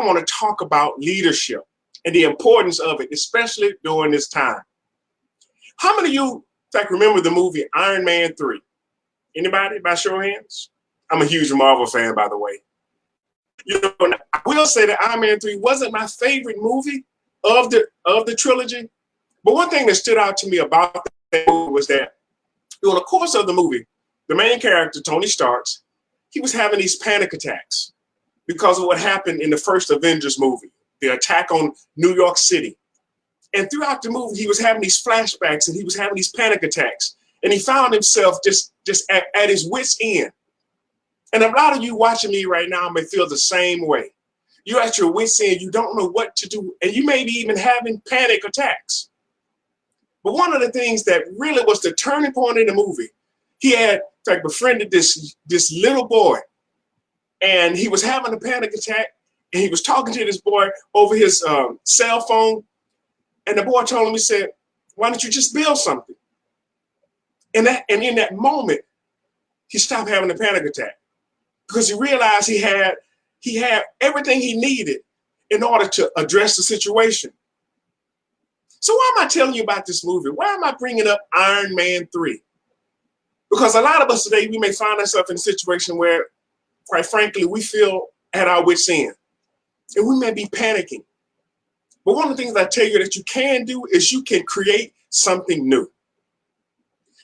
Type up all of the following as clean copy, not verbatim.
I want to talk about leadership and the importance of it, especially during this time. How many of you, in fact, remember the movie Iron Man 3? Anybody, by show of hands? I'm a huge Marvel fan, by the way. You know, I will say that Iron Man 3 wasn't my favorite movie of the trilogy. But one thing that stood out to me about that movie was that during the course of the movie, the main character, Tony Stark, he was having these panic attacks because of what happened in the first Avengers movie, the attack on New York City. And throughout the movie, he was having these flashbacks and he was having these panic attacks. And he found himself just at his wit's end. And a lot of you watching me right now may feel the same way. You're at your wit's end, you don't know what to do, and you may be even having panic attacks. But one of the things that really was the turning point in the movie, he had, in fact, befriended this little boy, and he was having a panic attack, and he was talking to this boy over his cell phone, and the boy told him, he said, "Why don't you just build something?" And in that moment, he stopped having a panic attack because he realized he had everything he needed in order to address the situation. So why am I telling you about this movie? Why am I bringing up Iron Man 3? Because a lot of us today, we may find ourselves in a situation where, quite frankly, we feel at our wit's end, and we may be panicking. But one of the things I tell you that you can do is you can create something new.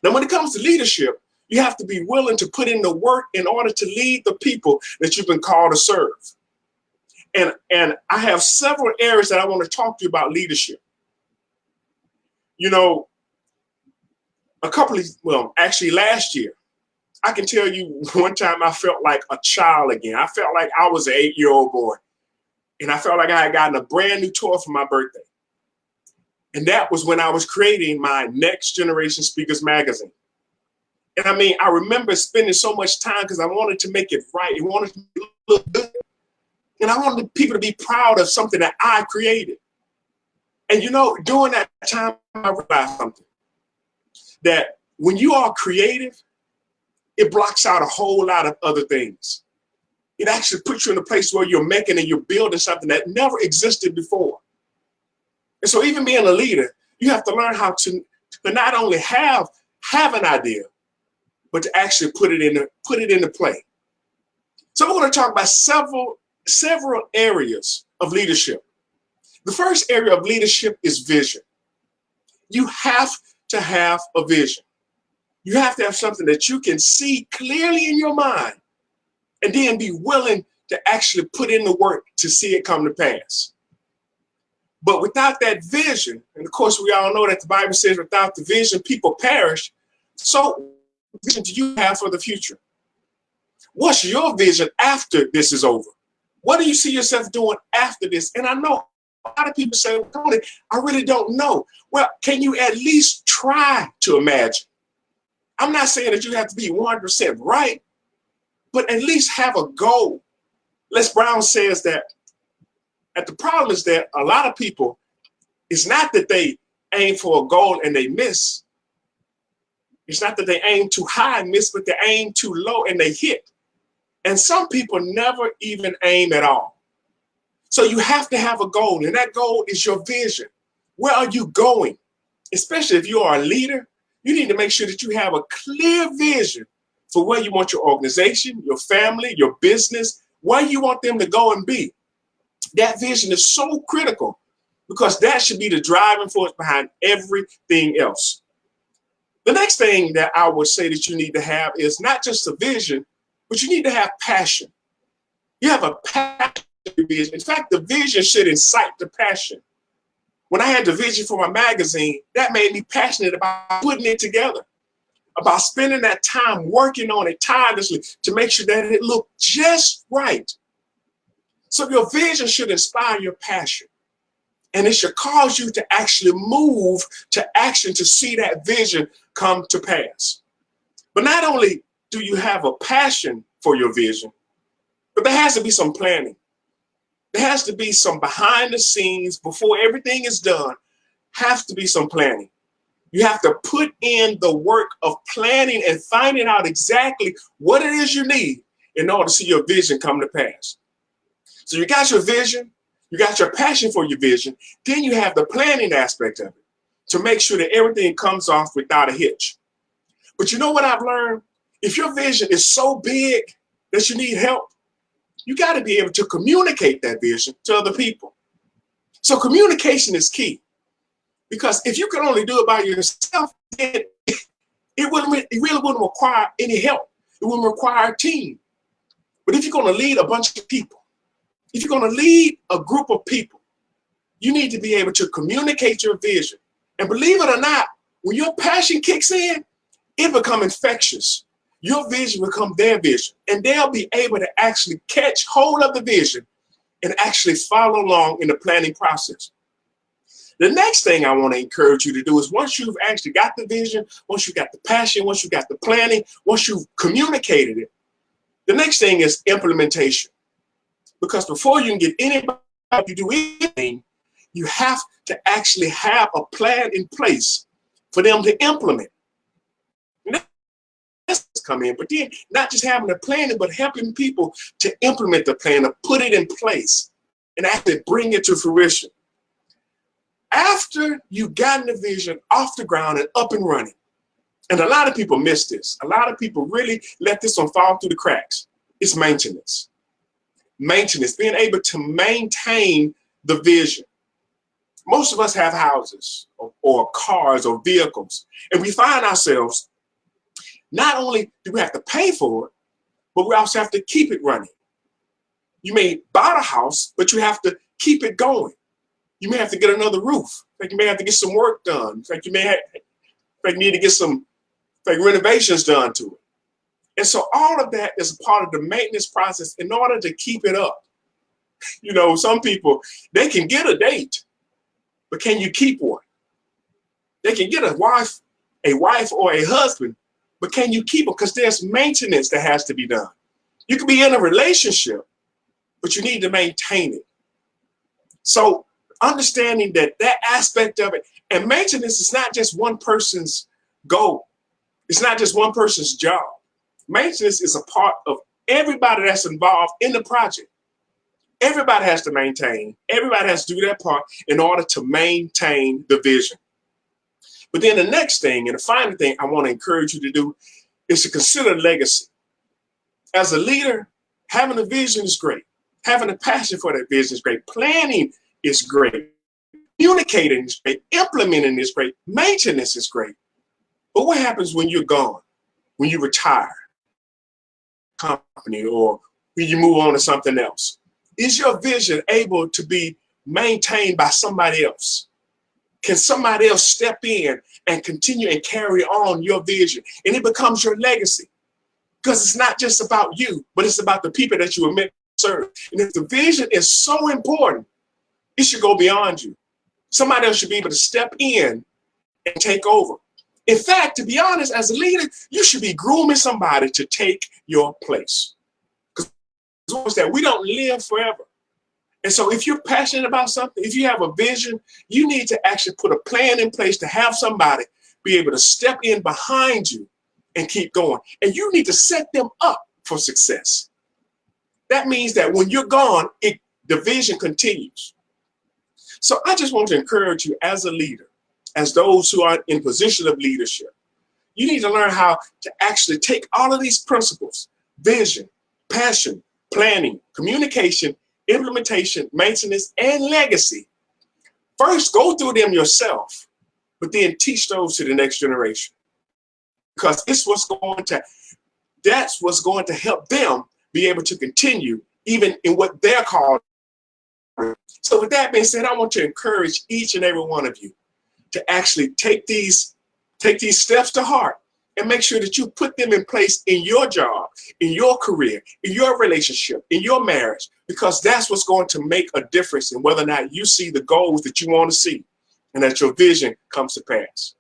Now, when it comes to leadership, you have to be willing to put in the work in order to lead the people that you've been called to serve. And I have several areas that I want to talk to you about leadership. You know, actually last year, I can tell you one time I felt like a child again. I felt like I was an 8-year-old boy. And I felt like I had gotten a brand new toy for my birthday. And that was when I was creating my Next Generation Speakers magazine. And I mean, I remember spending so much time because I wanted to make it right. I wanted to look good. And I wanted people to be proud of something that I created. And you know, during that time, I realized something. That when you are creative, it blocks out a whole lot of other things. It actually puts you in a place where you're making and you're building something that never existed before. And so even being a leader, you have to learn how to not only have an idea, but to actually put it into play. So we're going to talk about several areas of leadership. The first area of leadership is vision. You have to have a vision. You have to have something that you can see clearly in your mind and then be willing to actually put in the work to see it come to pass. But without that vision, and of course we all know that the Bible says without the vision, people perish. So what vision do you have for the future? What's your vision after this is over? What do you see yourself doing after this? And I know a lot of people say, well, Tony, I really don't know. Well, can you at least try to imagine? I'm not saying that you have to be 100% right, but at least have a goal. Les Brown says that the problem is that a lot of people, it's not that they aim for a goal and they miss. It's not that they aim too high and miss, but they aim too low and they hit. And some people never even aim at all. So you have to have a goal, and that goal is your vision. Where are you going? Especially if you are a leader, you need to make sure that you have a clear vision for where you want your organization, your family, your business, where you want them to go and be. That vision is so critical because that should be the driving force behind everything else. The next thing that I would say that you need to have is not just a vision, but you need to have passion. You have a passion vision. In fact, the vision should incite the passion. When I had the vision for my magazine, that made me passionate about putting it together, about spending that time working on it tirelessly to make sure that it looked just right. So your vision should inspire your passion, and it should cause you to actually move to action to see that vision come to pass. But not only do you have a passion for your vision, but there has to be some planning. There has to be some behind the scenes before everything is done, has to be some planning. You have to put in the work of planning and finding out exactly what it is you need in order to see your vision come to pass. So you got your vision, you got your passion for your vision, then you have the planning aspect of it to make sure that everything comes off without a hitch. But you know what I've learned? If your vision is so big that you need help, you got to be able to communicate that vision to other people. So communication is key, because if you can only do it by yourself, then it really wouldn't require any help. It wouldn't require a team. But if you're going to lead a bunch of people, if you're going to lead a group of people, you need to be able to communicate your vision. And believe it or not, when your passion kicks in, it becomes infectious. Your vision becomes their vision, and they'll be able to actually catch hold of the vision and actually follow along in the planning process. The next thing I want to encourage you to do is, once you've actually got the vision, once you got the passion, once you got the planning, once you've communicated it, the next thing is implementation. Because before you can get anybody to do anything, you have to actually have a plan in place for them to implement. Come in, but then not just having a plan, but helping people to implement the plan, to put it in place and actually bring it to fruition. After you've gotten the vision off the ground and up and running, and a lot of people miss this, a lot of people really let this one fall through the cracks, it's maintenance. Maintenance, being able to maintain the vision. Most of us have houses or cars or vehicles, and we find ourselves, not only do we have to pay for it, but we also have to keep it running. You may buy the house, but you have to keep it going. You may have to get another roof. Like you may have to get some work done. Like you may need to get some renovations done to it. And so all of that is a part of the maintenance process in order to keep it up. You know, some people, they can get a date, but can you keep one? They can get a wife or a husband, but can you keep them? Because there's maintenance that has to be done. You can be in a relationship, but you need to maintain it. So understanding that aspect of it, and maintenance is not just one person's goal. It's not just one person's job. Maintenance is a part of everybody that's involved in the project. Everybody has to maintain. Everybody has to do their part in order to maintain the vision. But then the next thing, and the final thing I want to encourage you to do, is to consider legacy. As a leader, having a vision is great. Having a passion for that vision is great. Planning is great. Communicating is great. Implementing is great. Maintenance is great. But what happens when you're gone? When you retire, company, or when you move on to something else? Is your vision able to be maintained by somebody else? Can somebody else step in and continue and carry on your vision? And it becomes your legacy. Because it's not just about you, but it's about the people that you were meant to serve. And if the vision is so important, it should go beyond you. Somebody else should be able to step in and take over. In fact, to be honest, as a leader, you should be grooming somebody to take your place. Because that we don't live forever. And so if you're passionate about something, if you have a vision, you need to actually put a plan in place to have somebody be able to step in behind you and keep going. And you need to set them up for success. That means that when you're gone, the vision continues. So I just want to encourage you as a leader, as those who are in position of leadership, you need to learn how to actually take all of these principles, vision, passion, planning, communication, implementation, maintenance, and legacy. First, go through them yourself, but then teach those to the next generation. Because that's what's going to help them be able to continue even in what they're called. So with that being said, I want to encourage each and every one of you to actually take these steps to heart and make sure that you put them in place in your job, in your career, in your relationship, in your marriage, because that's what's going to make a difference in whether or not you see the goals that you want to see and that your vision comes to pass.